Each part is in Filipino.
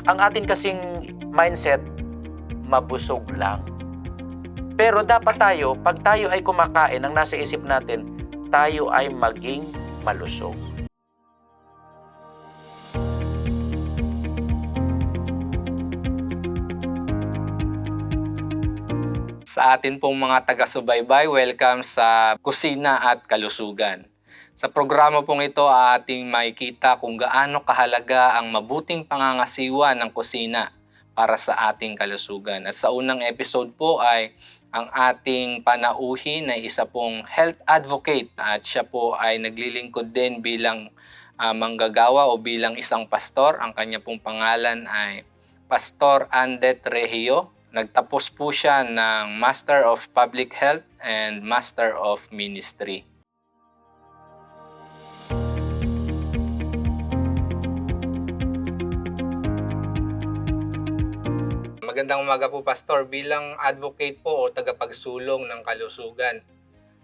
Ang atin kasing mindset, mabusog lang. Pero dapat tayo, pag tayo ay kumakain, ang nasa isip natin, tayo ay maging malusog. Sa atin pong mga taga-subaybay, welcome sa Kusina at Kalusugan. Sa programa pong ito, ating makikita kung gaano kahalaga ang mabuting pangangasiwa ng kusina para sa ating kalusugan. At sa unang episode po ay ang ating panauhin na isa pong health advocate at siya po ay naglilingkod din bilang manggagawa o bilang isang pastor. Ang kanya pong pangalan ay Pastor Andet Regio. Nagtapos po siya ng Master of Public Health and Master of Ministry. Magandang umaga po, Pastor. Bilang advocate po o tagapagsulong ng kalusugan,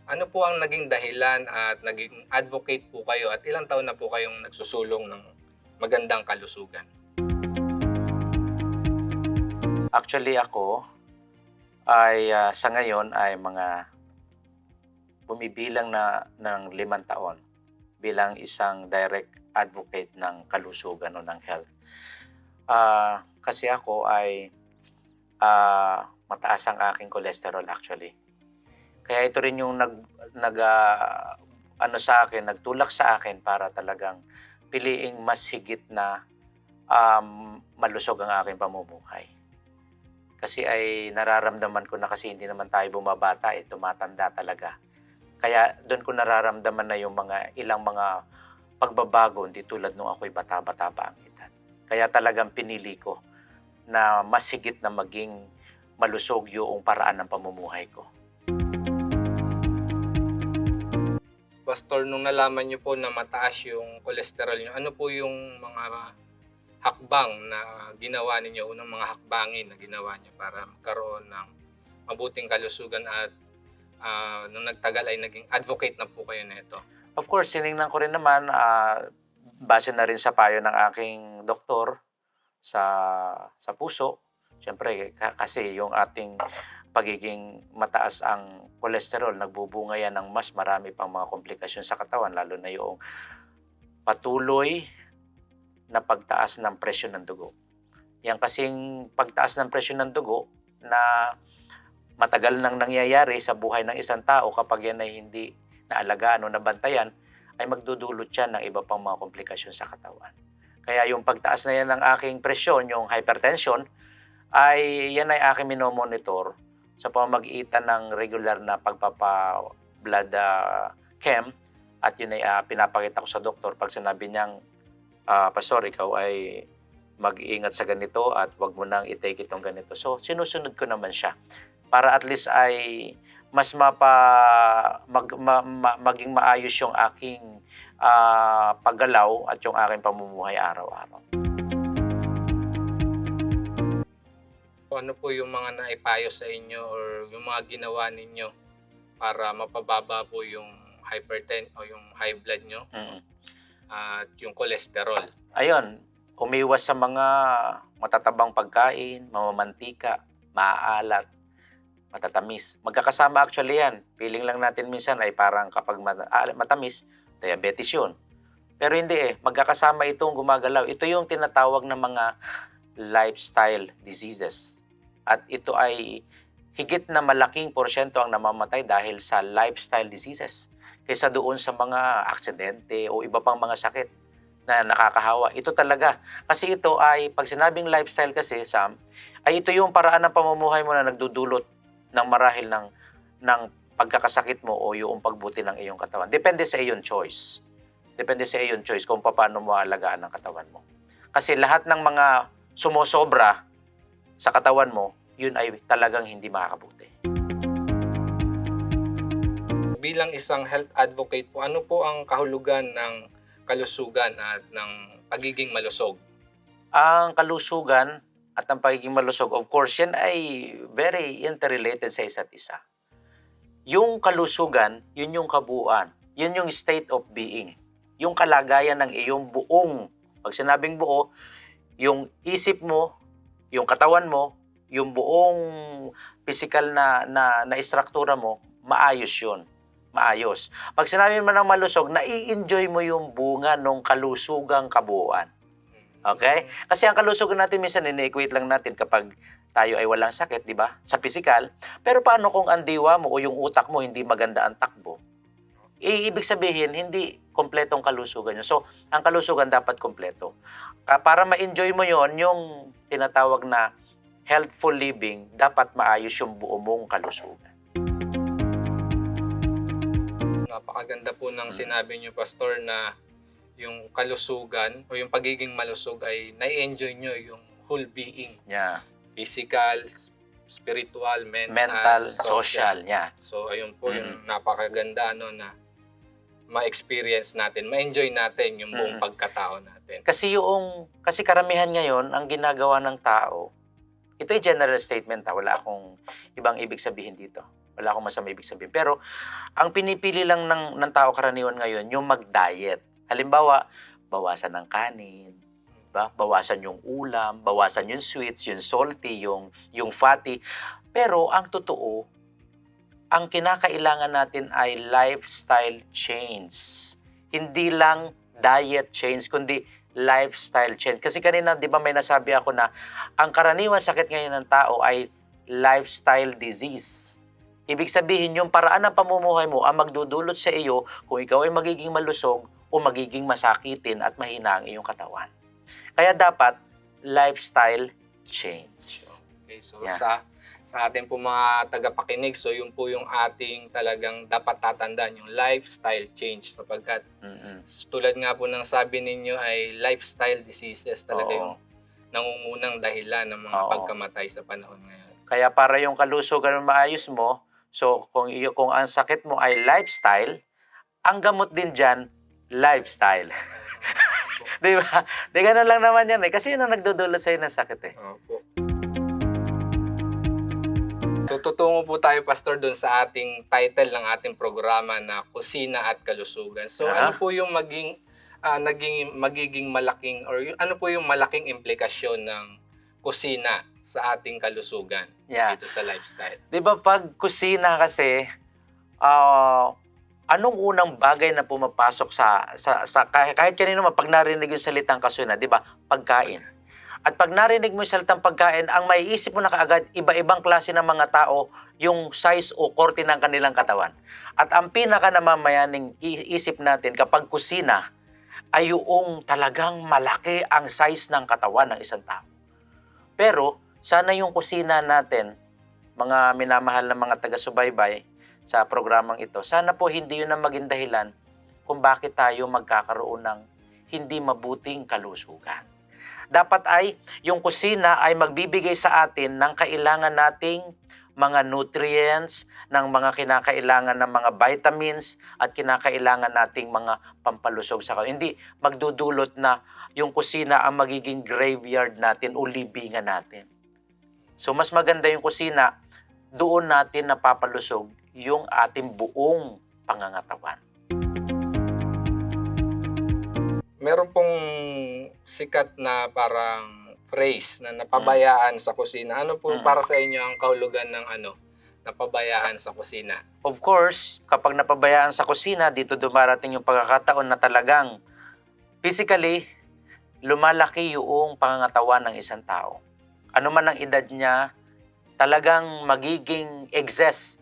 ano po ang naging dahilan at naging advocate po kayo at ilang taon na po kayong nagsusulong ng magandang kalusugan? Actually ako ay sa ngayon ay mga bumibilang na ng 5 taon bilang isang direct advocate ng kalusugan o ng health. Kasi ako ay mataas ang aking cholesterol actually. Kaya ito rin yung nagtulak sa akin para talagang piliing mas higit na malusog ang aking pamumuhay. Kasi ay nararamdaman ko na kasi hindi naman tayo bumabata, tumatanda talaga. Kaya doon ko nararamdaman na yung ilang mga pagbabago, hindi tulad nung ako'y bata-bata pa ang edad. Kaya talagang pinili ko na mas higit na maging malusog yung paraan ng pamumuhay ko. Pastor, nung nalaman niyo po na mataas yung cholesterol niyo, ano po yung mga hakbang na ginawa ninyo, unang mga hakbangin na ginawa niyo para magkaroon ng mabuting kalusugan at nung nagtagal ay naging advocate na po kayo nito? Of course, siningnan ko rin naman, base na rin sa payo ng aking doktor sa puso. Siyempre, kasi yung ating pagiging mataas ang cholesterol, nagbubunga yan ng mas marami pang mga komplikasyon sa katawan, lalo na yung patuloy na pagtaas ng presyon ng dugo. Yan kasing pagtaas ng presyon ng dugo na matagal nang nangyayari sa buhay ng isang tao, kapag yan ay hindi naalagaan o nabantayan, ay magdudulot yan ng iba pang mga komplikasyon sa katawan. Kaya yung pagtaas na yan ng aking presyon, yung hypertension, ay yan ay aking minomonitor sa pamamagitan ng regular na pagpapa-blood chem, at yun ay pinapakita ko sa doktor pag sinabi niyang, Pastor, ikaw ay mag-iingat sa ganito at wag mo nang i-take itong ganito. So, sinusunod ko naman siya para at least ay mas maging maayos yung aking paggalaw at yung aking pamumuhay araw-araw. Ano po yung mga naipayo sa inyo or yung mga ginawa ninyo para mapababa po yung hypertension o yung high blood nyo at yung cholesterol? Ayun, umiwas sa mga matatabang pagkain, mamamantika, maaalat, matatamis. Magkakasama actually yan. Feeling lang natin minsan ay parang kapag matamis, diabetes yun. Pero hindi magkakasama itong gumagalaw. Ito yung tinatawag na mga lifestyle diseases. At ito ay higit na malaking porsyento ang namamatay dahil sa lifestyle diseases kaysa doon sa mga aksidente o iba pang mga sakit na nakakahawa. Ito talaga. Kasi ito ay, pag sinabing lifestyle kasi, Sam, ay ito yung paraan ng pamumuhay mo na nagdudulot ng marahil ng pagkakasakit mo o yung pagbuti ng iyong katawan. Depende sa iyong choice. Depende sa iyong choice kung paano mo alagaan ang katawan mo. Kasi lahat ng mga sumosobra sa katawan mo, yun ay talagang hindi makakabuti. Bilang isang health advocate po, ano po ang kahulugan ng kalusugan at ng pagiging malusog? Ang kalusugan at ang pagiging malusog, of course, yan ay very interrelated sa isa't isa. Yung kalusugan, yun yung kabuuan. Yun yung state of being. Yung kalagayan ng iyong buong, pag sinabing buo, yung isip mo, yung katawan mo, yung buong physical na struktura mo, maayos yun. Maayos. Pag sinabi mo ng malusog, nai-enjoy mo yung bunga ng kalusugang kabuuan. Okay? Kasi ang kalusugan natin minsan, ini-equate lang natin kapag tayo ay walang sakit, di ba? Sa physical. Pero paano kung ang diwa mo o yung utak mo hindi maganda ang takbo? Ibig sabihin, hindi kompletong kalusugan yun. So, ang kalusugan dapat kompleto. Para ma-enjoy mo yon, yung tinatawag na healthful living, dapat maayos yung buo mong kalusugan. Napakaganda po ng sinabi niyo, Pastor, na yung kalusugan o yung pagiging malusog ay na-enjoy nyo yung whole being. Yeah. Physical, spiritual, Mental, social. Yeah. So, ayun po yung napakaganda na ma-experience natin, ma-enjoy natin yung buong pagkatao natin. Kasi karamihan ngayon, ang ginagawa ng tao, ito ay general statement, wala akong ibang ibig sabihin dito. Wala akong masama ibig sabihin. Pero, ang pinipili lang ng tao karaniwan ngayon, yung mag-diet. Halimbawa, bawasan ng kanin, ba? Bawasan yung ulam, bawasan yung sweets, yung salty, yung fatty. Pero, ang totoo, ang kinakailangan natin ay lifestyle change. Hindi lang diet change, kundi lifestyle change. Kasi kanina, di ba may nasabi ako na ang karaniwan sakit ngayon ng tao ay lifestyle disease. Ibig sabihin, yung paraan ng pamumuhay mo ang magdudulot sa iyo kung ikaw ay magiging malusog o magiging masakitin at mahina ang iyong katawan. Kaya dapat, lifestyle change. Okay, so Yeah. sa ating po mga tagapakinig, so yun po yung ating talagang dapat tatandaan, yung lifestyle change, sapagkat tulad nga po ng sabi ninyo ay lifestyle diseases talaga Oo. yung nangungunang dahilan ng mga Oo. pagkamatay sa panahon ngayon. Kaya para yung kalusugan mo maayos mo, so kung ang sakit mo ay lifestyle, ang gamot din dyan, lifestyle. Di ba? Di ganun lang naman yan eh. Kasi yun ang nagdudulot sa'yo ng sakit eh. Opo. So, tutungo po tayo, Pastor, dun sa ating title ng ating programa na Kusina at Kalusugan. So, ano po yung magiging malaking or ano po yung malaking implikasyon ng kusina sa ating kalusugan dito sa lifestyle? Di ba pag kusina kasi, anong unang bagay na pumapasok sa kahit kanino man pag narinig yung salitang kusina, di ba? Pagkain. At pag narinig mo yung salitang pagkain, ang maiisip mo na kaagad, iba-ibang klase ng mga tao, yung size o korte ng kanilang katawan. At ang pinaka namamayaning isip natin kapag kusina, ay yung talagang malaki ang size ng katawan ng isang tao. Pero, sana yung kusina natin, mga minamahal na mga taga-subaybay sa programang ito, sana po hindi yun ang maging dahilan kung bakit tayo magkakaroon ng hindi mabuting kalusugan. Dapat ay yung kusina ay magbibigay sa atin ng kailangan nating mga nutrients, ng mga kinakailangan ng mga vitamins at kinakailangan nating mga pampalusog sa katawan. Hindi magdudulot na yung kusina ang magiging graveyard natin o libingan natin. So mas maganda yung kusina, doon natin napapalusog yung ating buong pangangatawan. Meron pong sikat na parang phrase na napabayaan sa kusina. Ano po para sa inyo ang kahulugan ng napabayaan sa kusina? Of course, kapag napabayaan sa kusina, dito dumarating yung pagkakataon na talagang physically, lumalaki yung pangangatawan ng isang tao. Ano man ang edad niya, talagang magiging excess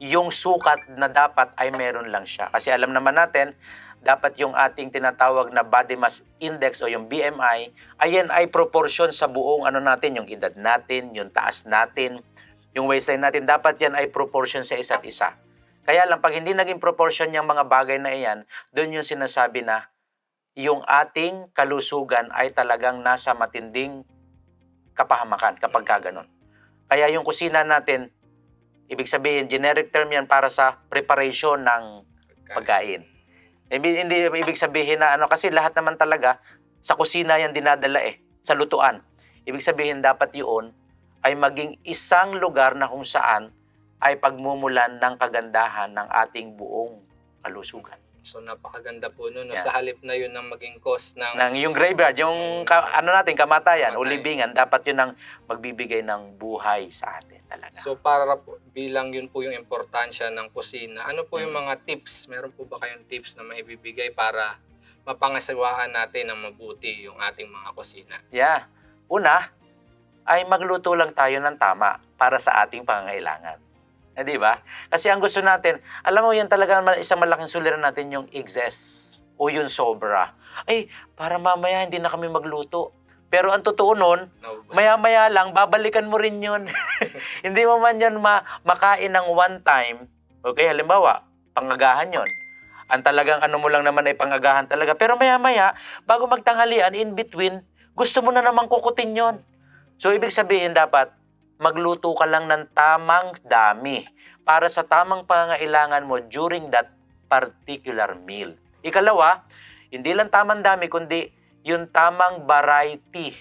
yung sukat na dapat ay meron lang siya. Kasi alam naman natin, dapat yung ating tinatawag na body mass index o yung BMI, ayan ay proportion sa buong natin, yung edad natin, yung taas natin, yung waistline natin, dapat yan ay proportion sa isa't isa. Kaya lang, pag hindi naging proportion yung mga bagay na iyan, doon yung sinasabi na yung ating kalusugan ay talagang nasa matinding kapahamakan kapag kaganon. Kaya yung kusina natin, ibig sabihin, generic term yan para sa preparation ng pagkain. Hindi ibig sabihin na kasi lahat naman talaga sa kusina yan dinadala sa lutuan. Ibig sabihin dapat yun ay maging isang lugar na kung saan ay pagmumulan ng kagandahan ng ating buong kalusugan. So napakaganda po nun. No? Yeah. Sa halip na yun ang maging cause ng Nang yung graveyard, yung ano natin, kamatayan, o Kamatayan. libingan, dapat yun ang magbibigay ng buhay sa atin talaga. So para po, bilang yun po yung importansya ng kusina, ano po yung Mm. mga tips? Meron po ba kayong tips na maibibigay para mapangasiwaan natin ng mabuti yung ating mga kusina? Yeah. Una, ay magluto lang tayo ng tama para sa ating pangangailangan. Di ba? Kasi ang gusto natin, alam mo yan talaga isang malaking suliran natin yung excess o yung sobra. Ay, para mamaya hindi na kami magluto. Pero ang totoo nun, Naubos. maya-maya lang, babalikan mo rin yun. Hindi mo man yun makain ng one time. Okay, halimbawa, pangagahan yun. Ang talagang ano mo lang naman ay pangagahan talaga. Pero maya-maya, bago magtanghalian, in between, gusto mo na namang kukutin yun. So, ibig sabihin dapat, magluto ka lang ng tamang dami para sa tamang pangangailangan mo during that particular meal. Ikalawa, hindi lang tamang dami, kundi yung tamang variety.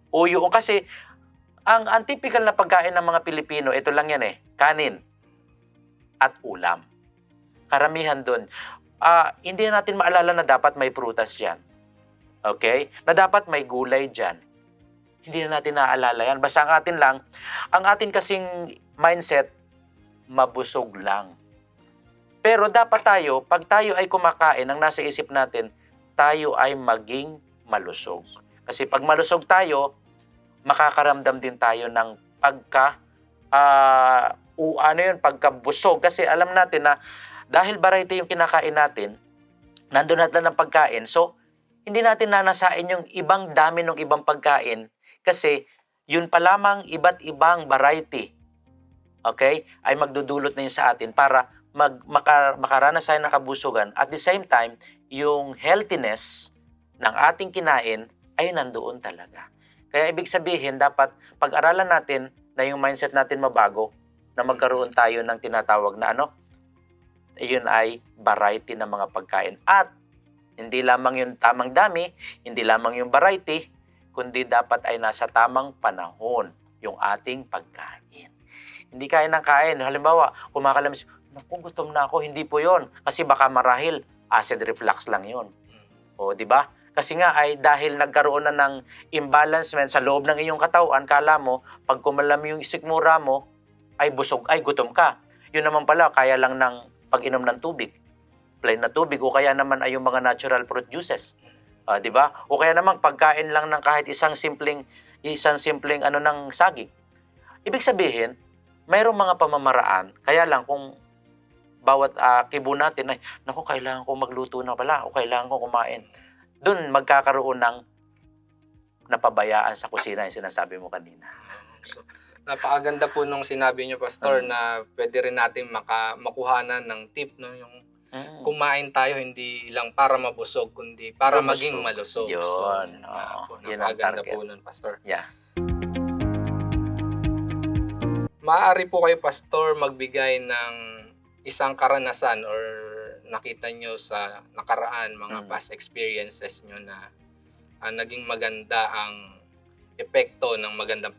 O yung, kasi, ang typical na pagkain ng mga Pilipino, ito lang yan kanin at ulam. Karamihan doon. Hindi natin maalala na dapat may prutas dyan. Okay? Na dapat may gulay dyan. Hindi na natin naaalala yan. Basta ang atin kasing mindset, mabusog lang. Pero dapat tayo, pag tayo ay kumakain, ang nasa isip natin, tayo ay maging malusog. Kasi pag malusog tayo, makakaramdam din tayo ng pagkabusog. Kasi alam natin na dahil variety yung kinakain natin, nandun natin ng pagkain. So, hindi natin nanasain yung ibang dami ng ibang pagkain kasi yun pa lamang iba't ibang variety, okay, ay magdudulot na yun sa atin para makaranas tayo ng kabusugan. At the same time, yung healthiness ng ating kinain ay nandoon talaga. Kaya ibig sabihin, dapat pag-aralan natin na yung mindset natin mabago, na magkaroon tayo ng tinatawag na yun ay variety ng mga pagkain. At hindi lamang yung tamang dami, hindi lamang yung variety, kundi dapat ay nasa tamang panahon yung ating pagkain. Hindi kain ng kain. Halimbawa, kumakalamis, naku, gutom na ako. Hindi po yon. Kasi baka marahil acid reflux lang yon. O, di ba? Kasi nga ay dahil nagkaroon na ng imbalancement sa loob ng iyong katawan, kala mo, pag kumalam yung sikmura mo, ay busog, ay gutom ka. Yun naman pala, kaya lang ng pag-inom ng tubig. Plain na tubig, o kaya naman ay yung mga natural fruit juices. Di ba? O kaya naman pagkain lang ng kahit isang simpleng ng saging. Ibig sabihin, mayroong mga pamamaraan. Kaya lang kung bawat kibo natin ay, naku, kailangan ko magluto na pala o kailangan ko kumain. Doon magkakaroon ng napabayaan sa kusina yung sinasabi mo kanina. So, napakaganda po nung sinabi niyo, Pastor, na pwede rin natin makuhanan ng tip, no? Yung kumain tayo hindi lang para mabusog, kundi para maging malusog. Yun. Yun ang napakaganda target. po nun, Pastor. Yeah. Maaari po kayo, Pastor, magbigay ng isang karanasan or nakita nyo sa nakaraan, mga past experiences nyo na naging maganda ang epekto ng magandang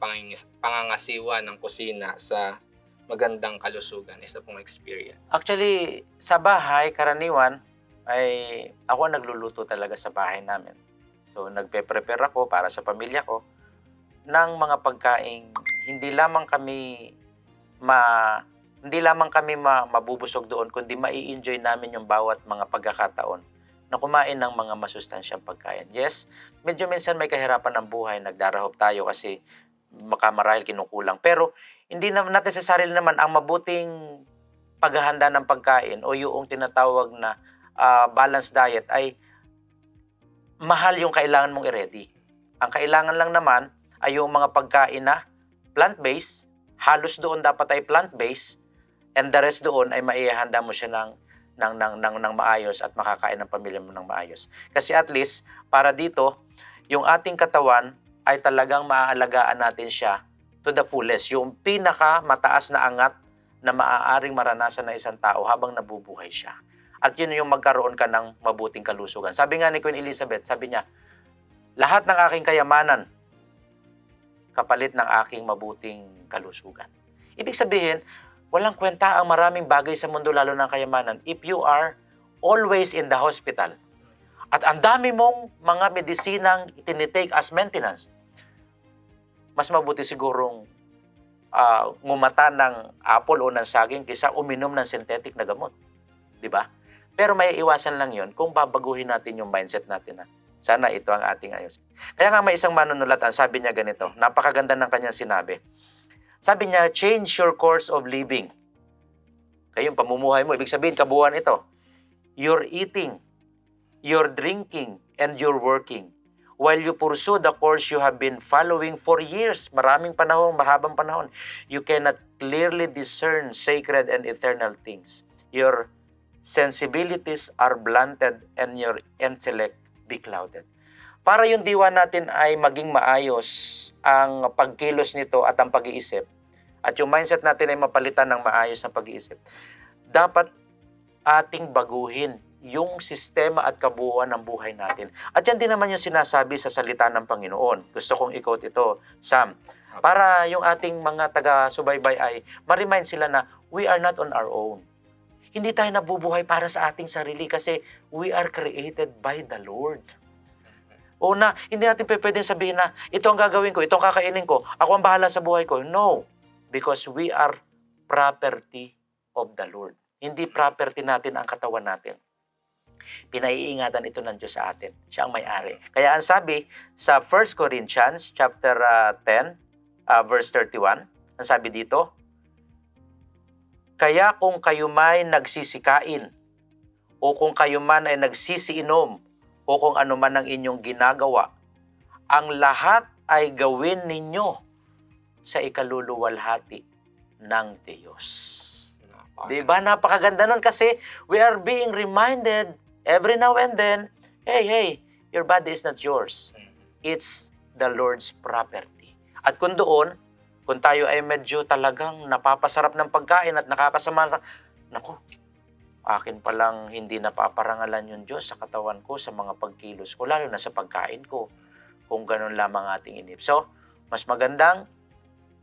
pangangasiwa ng kusina sa magandang kalusugan. Isa pong experience. Actually, sa bahay, karaniwan, ay ako nagluluto talaga sa bahay namin. So, nagpe-prepare ako para sa pamilya ko ng mga pagkaing hindi lamang kami mabubusog doon, kundi mai-enjoy namin yung bawat mga pagkakataon na kumain ng mga masustansyang pagkain. Yes, medyo minsan may kahirapan ng buhay, nagdarahop tayo kasi marahil kinukulang. Pero hindi naman necessarily naman ang mabuting paghahanda ng pagkain o yung tinatawag na balanced diet ay mahal yung kailangan mong i-ready. Ang kailangan lang naman ay yung mga pagkain na plant-based, halos doon dapat ay plant-based, and the rest doon ay maihahanda mo siya ng maayos at makakain ng pamilya mo ng maayos. Kasi at least, para dito, yung ating katawan ay talagang maaalagaan natin siya to the fullest. Yung pinaka mataas na angat na maaaring maranasan ng isang tao habang nabubuhay siya. At yun yung magkaroon ka ng mabuting kalusugan. Sabi nga ni Queen Elizabeth, sabi niya, lahat ng aking kayamanan, kapalit ng aking mabuting kalusugan. Ibig sabihin, walang kwenta ang maraming bagay sa mundo, lalo ng kayamanan, if you are always in the hospital, at ang dami mong mga medisinang itinitake as maintenance, mas mabuti sigurong ngumata ng apple o ng saging kaysa uminom ng synthetic na gamot. Di ba? Pero may iwasan lang yon kung babaguhin natin yung mindset natin. Sana ito ang ating ayos. Kaya nga may isang manunulat, ang sabi niya ganito, napakaganda ng kanyang sinabi. Sabi niya, change your course of living. Kayong pamumuhay mo, ibig sabihin kabuuan ito. You're eating, you're drinking, and you're working. While you pursue the course you have been following for years, maraming panahon, mahabang panahon, you cannot clearly discern sacred and eternal things. Your sensibilities are blunted and your intellect beclouded. Para yung diwa natin ay maging maayos ang pagkilos nito at ang pag-iisip, at yung mindset natin ay mapalitan ng maayos na pag-iisip, dapat ating baguhin yung sistema at kabuuan ng buhay natin. At yan din naman yung sinasabi sa salita ng Panginoon. Gusto kong i-quote ito, Sam. Para yung ating mga taga-subaybay ay ma-remind sila na we are not on our own. Hindi tayo nabubuhay para sa ating sarili kasi we are created by the Lord. Una, hindi natin pwedeng sabihin na ito ang gagawin ko, ito ang kakainin ko, ako ang bahala sa buhay ko. No, because we are property of the Lord. Hindi property natin ang katawan natin. Pinaiingatan ito ng Diyos sa atin. Siya ang may-ari. Kaya ang sabi sa 1 Corinthians chapter 10, verse 31, ang sabi dito, kaya kung kayo may nagsisikain, o kung kayo man ay nagsisiinom, o kung ano man ang inyong ginagawa, ang lahat ay gawin ninyo sa ikaluluwalhati ng Diyos. Diba? Napakaganda nun kasi we are being reminded every now and then, hey, your body is not yours. It's the Lord's property. At kung doon, kung tayo ay medyo talagang napapasarap ng pagkain at nakakasama, naku, akin palang hindi napaparangalan yung Diyos sa katawan ko, sa mga pagkilos ko, lalo na sa pagkain ko, kung ganun lamang ating inip. So, mas magandang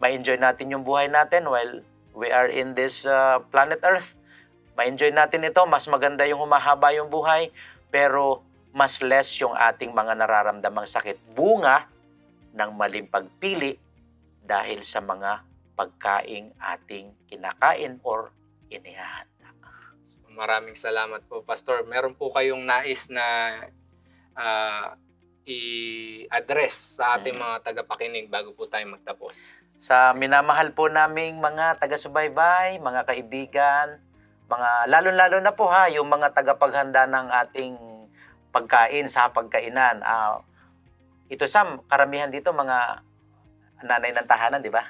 ma-enjoy natin yung buhay natin while we are in this planet Earth. Ma-enjoy natin ito, mas maganda yung humahaba yung buhay, pero mas less yung ating mga nararamdamang sakit. Bunga ng maling pagpili dahil sa mga pagkaing ating kinakain or inihahanda. Maraming salamat po, Pastor. Meron po kayong nais na i-address sa ating mga tagapakinig bago po tayo magtapos? Sa minamahal po naming mga taga-subaybay, mga kaibigan, mga lalo-lalo na po yung mga tagapaghanda ng ating pagkain sa pagkainan. Ito Sam, karamihan dito mga nanay ng tahanan, di ba?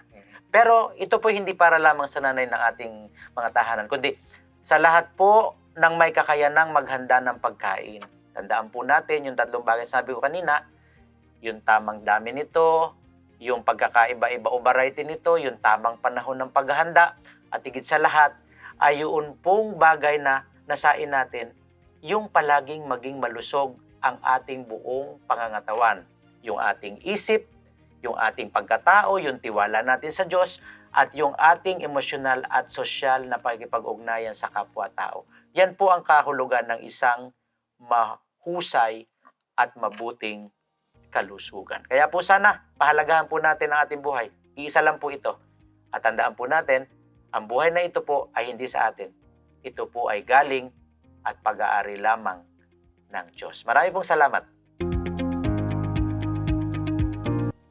Pero ito po hindi para lamang sa nanay ng ating mga tahanan, kundi sa lahat po ng may kakayanang maghanda ng pagkain. Tandaan po natin yung tatlong bagay sabi ko kanina, yung tamang dami nito, yung pagkakaiba-iba o variety nito, yung tamang panahon ng paghahanda, at higit sa lahat, ay yun pong bagay na nasain natin, yung palaging maging malusog ang ating buong pangangatawan. Yung ating isip, yung ating pagkatao, yung tiwala natin sa Diyos, at yung ating emosyonal at sosyal na pagkipag-ugnayan sa kapwa-tao. Yan po ang kahulugan ng isang mahusay at mabuting kalusugan. Kaya po sana, pahalagahan po natin ang ating buhay. Iisa lang po ito. At tandaan po natin, ang buhay na ito po ay hindi sa atin. Ito po ay galing at pag-aari lamang ng Diyos. Maraming pong salamat.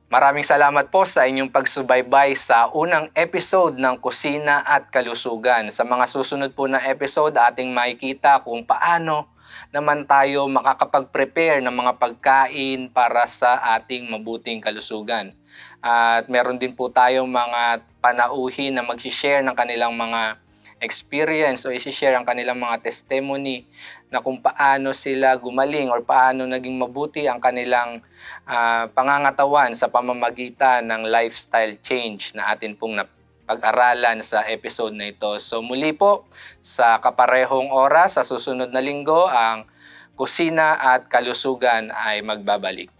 Maraming salamat po sa inyong pagsubaybay sa unang episode ng Kusina at Kalusugan. Sa mga susunod po na episode, ating makikita kung paano naman tayo makakapag-prepare ng mga pagkain para sa ating mabuting kalusugan. At meron din po tayong mga panauhin na mag-share ng kanilang mga experience o isi-share ang kanilang mga testimony na kung paano sila gumaling or paano naging mabuti ang kanilang pangangatawan sa pamamagitan ng lifestyle change na atin pong pag-aralan sa episode na ito. So muli po, sa kaparehong oras, sa susunod na linggo, ang Kusina at Kalusugan ay magbabalik.